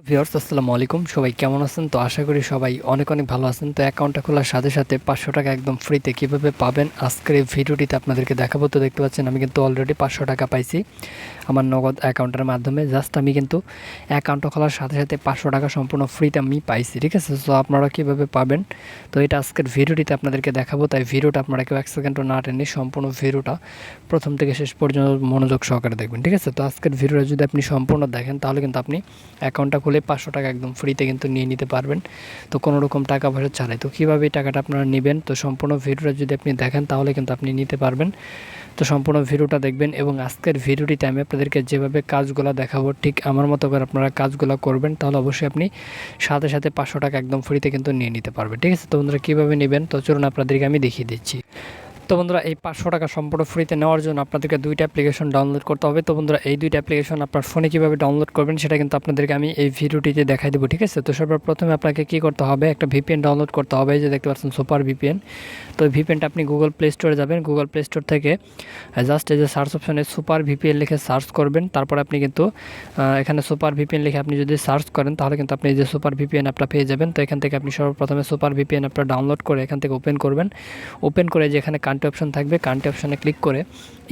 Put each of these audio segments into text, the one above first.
Viewers আসসালামু আলাইকুম, সবাই কেমন আছেন? তো আশা করি সবাই অনেক অনেক ভালো আছেন। তো অ্যাকাউন্টটা খোলার সাথে সাথে 500 টাকা একদম ফ্রিতে কীভাবে পাবেন আজকের এই ভিডিওটিতে আপনাদেরকে দেখাবো। তো দেখতে পাচ্ছেন আমি কিন্তু অলরেডি 500 টাকা পাইছি আমার নগদ অ্যাকাউন্টের মাধ্যমে। জাস্ট আমি কিন্তু অ্যাকাউন্টটা খোলার সাথে সাথে 500 টাকা সম্পূর্ণ ফ্রিতে আমি পাইছি, ঠিক আছে? সো আপনারা কীভাবে পাবেন তো এটা আজকের ভিডিওটিতে আপনাদেরকে দেখাবো। তাই ভিডিওটা আপনারা কেউ 1 সেকেন্ডও না টেনে সম্পূর্ণ ভিডিওটা প্রথম থেকে শেষ পর্যন্ত মনোযোগ সহকারে দেখবেন, ঠিক আছে? তো আজকের ভিডিওটা যদি আপনি সম্পূর্ণ দেখেন তাহলে কিন্তু আপনি অ্যাকাউন্টটা খুলে 500 টাকা একদম ফ্রিতে কিন্তু নিয়ে নিতে পারবেন, তো কোনো রকম টাকা পয়সা ছাড়াই। তো কীভাবে এই টাকাটা আপনারা নেবেন তো সম্পূর্ণ ভিডিওটা যদি আপনি দেখেন তাহলে কিন্তু আপনি নিতে পারবেন। তো সম্পূর্ণ ভিডিওটা দেখবেন এবং আজকের ভিডিওটিতে আমি আপনাদেরকে যেভাবে কাজগুলো দেখাবো ঠিক আমার মতো করে আপনারা কাজগুলো করবেন, তাহলে অবশ্যই আপনি সাথে সাথে 500 টাকা একদম ফ্রিতে কিন্তু নিয়ে নিতে পারবেন, ঠিক আছে? তো বন্ধুরা কীভাবে নেবেন তো চলুন আপনাদেরকে আমি দেখিয়ে দিচ্ছি। তো বন্ধুরা এই 500 টাকা সম্পূর্ণ ফ্রিতে নেওয়ার জন্য আপনাদেরকে 2টা অ্যাপ্লিকেশন ডাউনলোড করতে হবে। তো বন্ধুরা এই 2টা অ্যাপ্লিকেশন আপনার ফোনে কীভাবে ডাউনলোড করবেন সেটা কিন্তু আপনাদেরকে আমি এই ভিডিওটিতে দেখাই দেবো, ঠিক আছে? তো সর্বপ্রথমে আপনাকে কী করতে হবে, একটা ভিপিএন ডাউনলোড করতে হবে। এই যে দেখতে পাচ্ছেন সুপার ভিপিএন। তো এই ভিপিএনটা আপনি গুগল প্লে স্টোরে যাবেন, গুগল প্লে স্টোর থেকে জাস্ট এই যে সার্চ অপশানে সুপার ভিপিএন লিখে সার্চ করবেন। তারপর আপনি কিন্তু এখানে সুপার ভিপিএন লিখে আপনি যদি সার্চ করেন তাহলে কিন্তু আপনি এই যে সুপার ভিপিএন অ্যাপটা পেয়ে যাবেন। তো এখান থেকে আপনি সর্বপ্রথমে সুপার ভিপিএন অ্যাপটা ডাউনলোড করে এখান থেকে ওপেন করবেন। ওপেন করে যে এখানে কান্ট্রি অপশন থাকবে, কান্ট্রি অপশনে ক্লিক করে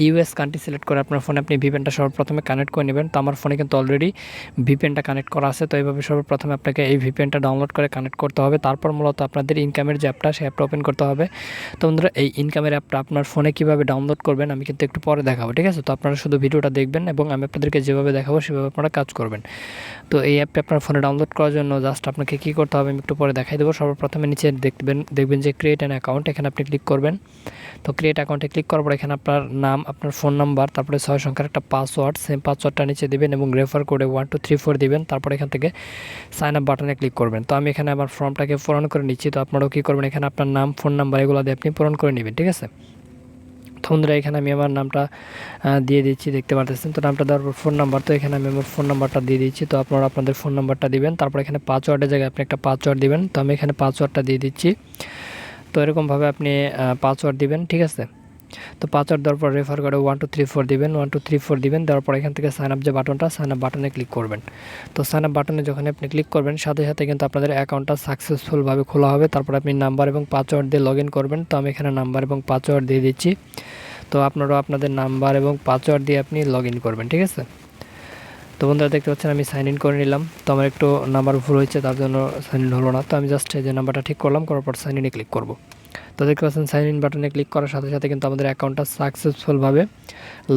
ইউএস কান্ট্রি সিলেক্ট করে আপনার ফোনে আপনি ভিপিএনটা সর্বপ্রথমে কানেক্ট করে নেবেন। তো আমার ফোনে কিন্তু অলরেডি ভিপিএনটা কানেক্ট করা আছে। তো এইভাবে সর্বপ্রথমে আপনাকে এই ভিপিএনটা ডাউনলোড করে কানেক্ট করতে হবে। তারপর মূলত আপনাদের ইনকামের যে অ্যাপটা সেই অ্যাপটা ওপেন করতে হবে। তো বন্ধুরা এই ইনকামের অ্যাপটা আপনার ফোনে কীভাবে ডাউনলোড করবেন আমি কিন্তু একটু পরে দেখাবো, ঠিক আছে? তো আপনারা শুধু ভিডিওটা দেখবেন এবং আমি আপনাদেরকে যেভাবে দেখাবো সেভাবে আপনারা কাজ করবেন। তো এই অ্যাপটা আপনার ফোনে ডাউনলোড করার জন্য জাস্ট আপনাকে কী করতে হবে আমি একটু পরে দেখাই দেবো। সর্বপ্রথমে নিচে দেখবেন যে ক্রিয়েট অ্যান অ্যাকাউন্ট, এখানে আপনি ক্লিক করবেন। তো ক্রিয়েট অ্যাকাউন্টে ক্লিক করার পর এখানে আপনার নাম, আপনার ফোন নাম্বার, তারপরে 6 সংখ্যার একটা পাসওয়ার্ড, সেম পাসওয়ার্ডটা নিচে দিবেন এবং রেফার কোডে 1234 দিবেন। তারপর এখান থেকে সাইন আপ বাটনে ক্লিক করবেন। তো আমি এখানে আমার ফর্মটাকে পূরণ করে নিচ্ছি। তো আপনারাও কী করবেন, এখানে আপনার নাম, ফোন নাম্বার এগুলো দিয়ে আপনি পূরণ করে নেবেন, ঠিক আছে? তো বন্ধুরা এখানে আমি আমার নামটা দিয়ে দিচ্ছি, দেখতে পারতেছেন। তো নামটা দেওয়ার পর ফোন নাম্বার, তো এখানে আমি আমার ফোন নাম্বারটা দিয়ে দিচ্ছি। তো আপনারা আপনাদের ফোন নাম্বারটা দিবেন। তারপর এখানে পাসওয়ার্ডের জায়গায় আপনি একটা পাসওয়ার্ড দিবেন। তো আমি এখানে পাসওয়ার্ডটা দিয়ে দিচ্ছি। তো এরকমভাবে আপনি পাসওয়ার্ড দিবেন, ঠিক আছে? তো পাসওয়ার্ড দেওয়ার পর রেফার করে 1234 দিবেন, 1234 দিবেন। দেওয়ার পর এখান থেকে সাইন আপ যে বাটনটা, সাইন আপ বাটনে ক্লিক করবেন। তো সাইন আপ বাটনে যখন আপনি ক্লিক করবেন সাথে সাথে কিন্তু আপনাদের অ্যাকাউন্টটা সাকসেসফুলভাবে খোলা হবে। তারপর আপনি নাম্বার এবং পাসওয়ার্ড দিয়ে লগ ইন করবেন। তো আমি এখানে নাম্বার এবং পাসওয়ার্ড দিয়ে দিচ্ছি। তো আপনারাও আপনাদের নাম্বার এবং পাসওয়ার্ড দিয়ে আপনি লগ ইন করবেন, ঠিক আছে? তো বন্ধুরা দেখতে পাচ্ছেন আমি সাইন ইন করে নিলাম। তো আমার একটু নাম্বার ভুল হয়েছে তার জন্য সাইন ইন হলো না। তো আমি জাস্ট এই যে নাম্বারটা ঠিক করলাম, করার পর সাইন ইনে ক্লিক করব। তো দেখতে পাচ্ছেন সাইন ইন বাটনে ক্লিক করার সাথে সাথে কিন্তু আমাদের অ্যাকাউন্টটা সাকসেসফুলভাবে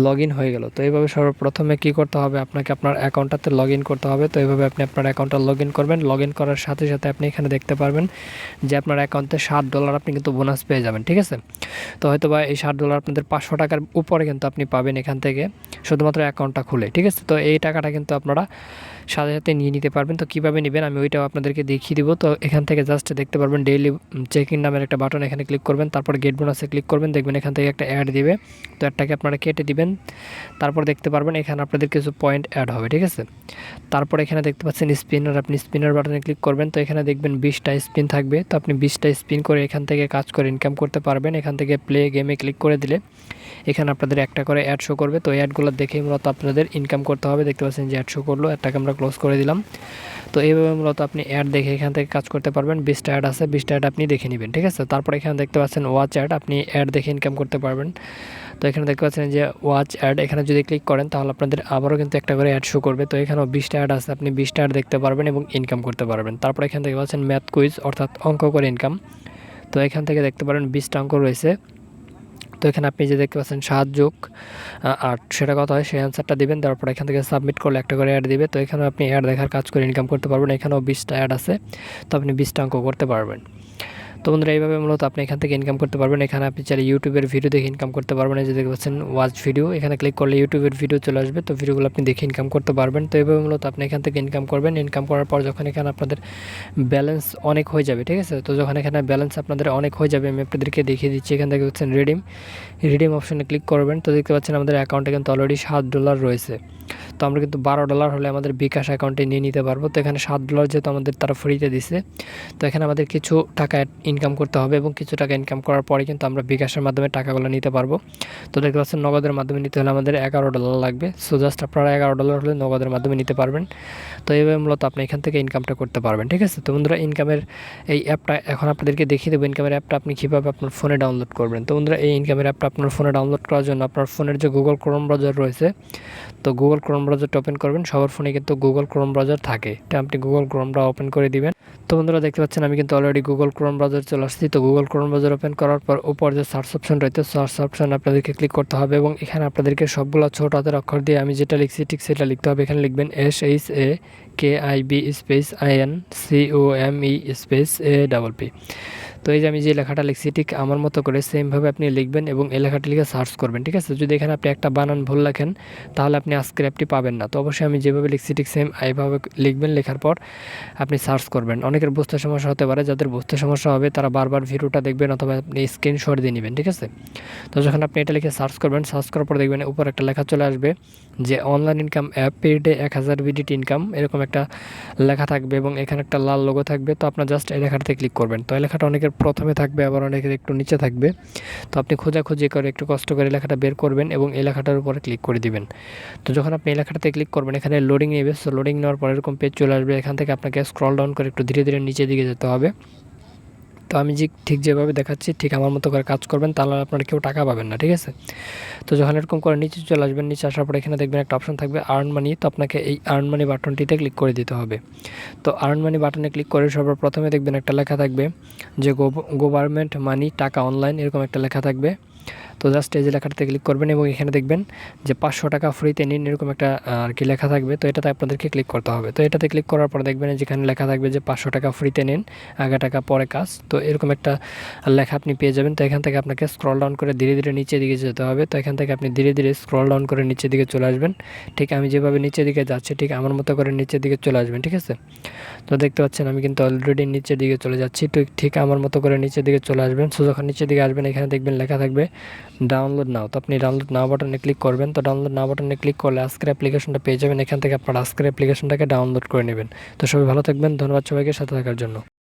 লগ ইন হয়ে গেল। তো এইভাবে সর্বপ্রথমে কী করতে হবে, আপনাকে আপনার অ্যাকাউন্টটাতে লগ ইন করতে হবে। তো এইভাবে আপনি আপনার অ্যাকাউন্টটা লগ ইন করবেন। লগ ইন করার সাথে সাথে আপনি এখানে দেখতে পারবেন যে আপনার অ্যাকাউন্টে $7 আপনি কিন্তু বোনাস পেয়ে যাবেন, ঠিক আছে? তো হয়তো বা এই $7 আপনাদের 500 টাকার উপরে কিন্তু আপনি পাবেন এখান থেকে, শুধুমাত্র অ্যাকাউন্টটা খুলে, ঠিক আছে? তো এই টাকাটা কিন্তু আপনারা সাথে সাথে নিয়ে নিতে পারবেন। তো কীভাবে নেবেন আমি ওইটাও আপনাদেরকে দেখিয়ে দিব। তো এখান থেকে জাস্ট দেখতে পারবেন ডেইলি চেক-ইন নামের একটা বাটন, এখানে ক্লিক করবেন। তারপর গেট বোনাসে ক্লিক করবেন, দেখবেন এখান থেকে একটা অ্যাড দিবে। তো অ্যাডটাকে আপনারা কেটে দিবেন। তারপর দেখতে পারবেন এখানে আপনাদের কিছু পয়েন্ট অ্যাড হবে, ঠিক আছে? তারপর এখানে দেখতে পাচ্ছেন স্পিনার, আপনি স্পিনার বাটনে ক্লিক করবেন। তো এখানে দেখবেন 20টা স্পিন থাকবে। তো আপনি 20টা স্পিন করে এখান থেকে কাজ করে ইনকাম করতে পারবেন। এখান থেকে প্লে গেমে ক্লিক করে দিলে এখানে আপনাদের একটা করে অ্যাড শো করবে। তো অ্যাডগুলো দেখেই মূলত আপনাদের ইনকাম করতে হবে। দেখতে পাচ্ছেন যে অ্যাড শো করলো, অ্যাডটাকে আমরা ক্লোজ করে দিলাম। তো এইভাবে মূলত আপনি অ্যাড দেখে এখান থেকে কাজ করতে পারবেন। 20টা অ্যাড আছে, 20টা অ্যাড আপনি দেখে নেবেন, ঠিক আছে? তারপর এখানে দেখতে পাচ্ছেন ওয়াচ অ্যাড, আপনি অ্যাড দেখে ইনকাম করতে পারবেন। তো এখানে দেখতে পাচ্ছেন যে ওয়াচ অ্যাড, এখানে যদি ক্লিক করেন তাহলে আপনাদের আবারও কিন্তু একটা করে অ্যাড শো করবে। তো এখানেও 20টা অ্যাড আছে, আপনি 20টা অ্যাড দেখতে পারবেন এবং ইনকাম করতে পারবেন। তারপর এখানে দেখতে পাচ্ছেন ম্যাথ কুইজ, অর্থাৎ অঙ্ক করে ইনকাম। তো এখান থেকে দেখতে পারেন 20টা অঙ্ক রয়েছে। তো এখানে আপনি যে দেখতে পাচ্ছেন 7 যোগ 8 সেটা কত হয় সেই অ্যান্সারটা দিবেন। তারপর এখান থেকে সাবমিট করলে একটা করে অ্যাড দিবে। তো এখানেও আপনি অ্যাড দেখার কাজ করে ইনকাম করতে পারবেন। এখানেও 20টা অ্যাড আছে, তো আপনি 20টা অঙ্ক করতে পারবেন। তো বন্ধুরা এইভাবে মূলত আপনি এখান থেকে ইনকাম করতে পারবেন। এখানে আপনি চাইলে ইউটিউবের ভিডিও দেখে ইনকাম করতে পারবেন। এই যে দেখতে পাচ্ছেন ওয়াচ ভিডিও, এখানে ক্লিক করলে ইউটিউবের ভিডিও চলে আসবে। তো ভিডিওগুলো আপনি দেখে ইনকাম করতে পারবেন। তো এইভাবে মূলত আপনি এখান থেকে ইনকাম করবেন। ইনকাম করার পর যখন এখানে আপনাদের ব্যালেন্স অনেক হয়ে যাবে, ঠিক আছে? তো যখন এখানে ব্যালেন্স আপনাদের অনেক হয়ে যাবে আমি আপনাদেরকে দেখিয়ে দিচ্ছি। এখান থেকে হচ্ছেন রিডিম অপশনে ক্লিক করবেন। তো দেখতে পাচ্ছেন আমাদের অ্যাকাউন্টে কিন্তু অলরেডি $7 রয়েছে। তো আমরা কিন্তু $12 হলে আমাদের বিকাশ অ্যাকাউন্টে নিয়ে নিতে পারবো। তো এখানে $7 যেহেতু আমাদের তারা ফ্রিতে দিছে, তো এখানে আমাদের কিছু টাকা ইনকাম করতে হবে এবং কিছু টাকা ইনকাম করার পরে কিন্তু আমরা বিকাশের মাধ্যমে টাকাগুলো নিতে পারবো। তো দেখতে পাচ্ছেন নগদের মাধ্যমে নিতে হলে আমাদের $11 লাগবে। সো জাস্ট আপনারা $11 হলে নগদের মাধ্যমে নিতে পারবেন। তো এইভাবে মূলত আপনি এখান থেকে ইনকামটা করতে পারবেন, ঠিক আছে। তো বন্ধুরা ইনকামের এই অ্যাপটা এখন আপনাদেরকে দেখিয়ে দেবো ইনকামের অ্যাপটা আপনি কীভাবে আপনার ফোনে ডাউনলোড করবেন। তো বন্ধুরা এই ইনকামের অ্যাপটা আপনার ফোনে ডাউনলোড করার জন্য আপনার ফোনের যে গুগল ক্রোম ব্রাউজার রয়েছে, তো গুগল ক্রোম ব্রাউজারটা ওপেন করবেন। সবার ফোনে কিন্তু গুগল ক্রোম ব্রাউজার থাকে, এটা আপনি গুগল ক্রোমটা ওপেন করে দিবেন। তো বন্ধুরা দেখতে পাচ্ছেন আমি কিন্তু অলরেডি গুগল ক্রোম ব্রাউজার চলে আসছি। তো গুগল ক্রোম ব্রাউজার ওপেন করার পর উপর যে সার্চ অপশন রয়েছে, সার্চ অপশন আপনাদেরকে ক্লিক করতে হবে এবং এখানে আপনাদেরকে সবগুলো ছোট হাতের অক্ষর দিয়ে আমি যেটা লিখছি ঠিক সেটা লিখতে হবে। এখানে লিখবেন SHAKIB space INCOME space APP। তো এই যে আমি যে লেখাটা লিখছি ঠিক আমার মতো করে সেমভাবে আপনি লিখবেন এবং এই লেখাটা লিখে সার্চ করবেন, ঠিক আছে। যদি এখানে আপনি একটা বানান ভুল লেখেন তাহলে আপনি আজকের অ্যাপটি পাবেন না। তো অবশ্যই আমি যেভাবে লিখছি ঠিক সেম এইভাবে লিখবেন, লেখার পর আপনি সার্চ করবেন। অনেকের বুঝতে সমস্যা হতে পারে, যাদের বুঝতে সমস্যা হবে তারা বারবার ভিডিওটা দেখবেন অথবা আপনি স্ক্রিনশট দিয়ে নেবেন, ঠিক আছে। তো যখন আপনি এটা লিখে সার্চ করবেন, সার্চ করার পর দেখবেন উপর একটা লেখা চলে আসবে যে অনলাইন ইনকাম অ্যাপ পের ডে 1000 বিডিটি ইনকাম, এরকম একটা লেখা থাকবে এবং এখানে একটা লাল লোগো থাকবে। তো আপনার জাস্ট এই লেখাটাতে ক্লিক করবেন। তো এই লেখাটা অনেকের প্রথমে থাকবে, আবার অনেকের একটু নিচে থাকবে। তো আপনি খোঁজাখুঁজি করে একটু কষ্ট করে লেখাটা বের করবেন এবং এই লেখাটার উপরে ক্লিক করে দিবেন। তো যখন আপনি এই লেখাটাতে ক্লিক করবেন এখানে লোডিং নেবে। সো লোডিং নেওয়ার পর এরকম পেজ চলে আসবে। এখান থেকে আপনাকে স্ক্রল ডাউন করে একটু ধীরে ধীরে নিচের দিকে যেতে হবে। তো আমি যে ঠিক যেভাবে দেখাচ্ছি ঠিক আমার মতো করে কাজ করবেন, তাহলে আপনারা কেউ টাকা পাবেন না, ঠিক আছে। তো যখন এরকম করে নিচে চলে আসবেন, নিচে আসার পর এখানে দেখবেন একটা অপশন থাকবে আর্ন মানি। তো আপনাকে এই আর্ন মানি বাটনটিতে ক্লিক করে দিতে হবে। তো আর্ন মানি বাটনে ক্লিক করে সর্বপ্রথমে দেখবেন একটা লেখা থাকবে যে গভর্নমেন্ট মানি টাকা অনলাইন, এরকম একটা লেখা থাকবে। তো জাস্ট এই যে লেখাটাতে ক্লিক করবেন এবং এখানে দেখবেন যে 500 টাকা ফ্রিতে নিন, এরকম একটা আর কি লেখা থাকবে। তো এটাতে আপনাদেরকে ক্লিক করতে হবে। তো এটাতে ক্লিক করার পর দেখবেন যেখানে লেখা থাকবে যে 500 টাকা ফ্রিতে নিন, আগে টাকা পরে কাজ। তো এরকম একটা লেখা আপনি পেয়ে যাবেন। তো এখান থেকে আপনাকে স্ক্রল ডাউন করে ধীরে ধীরে নিচের দিকে যেতে হবে। তো এখান থেকে আপনি ধীরে ধীরে স্ক্রল ডাউন করে নিচের দিকে চলে আসবেন। ঠিক আমি যেভাবে নিচের দিকে যাচ্ছি ঠিক আমার মতো করে নিচের দিকে চলে আসবেন, ঠিক আছে। তো দেখতে পাচ্ছেন আমি কিন্তু অলরেডি নিচের দিকে চলে যাচ্ছি। তো ঠিক আমার মতো করে নিচের দিকে চলে আসবেন। সো যখন নিচের দিকে আসবেন এখানে দেখবেন লেখা থাকবে ডাউনলোড নাও। তো আপনি ডাউনলোড নাও বাটনে ক্লিক করবেন। তো ডাউনলোড নাও বাটনে ক্লিক করলে আজকের অ্যাপ্লিকেশনটা পেয়ে যাবেন। এখান থেকে আপনার আজকের অ্যাপ্লিকেশনটাকে ডাউনলোড করে নেবেন। তো সবাই ভালো থাকবেন, ধন্যবাদ সবাইকে সাথে থাকার জন্য।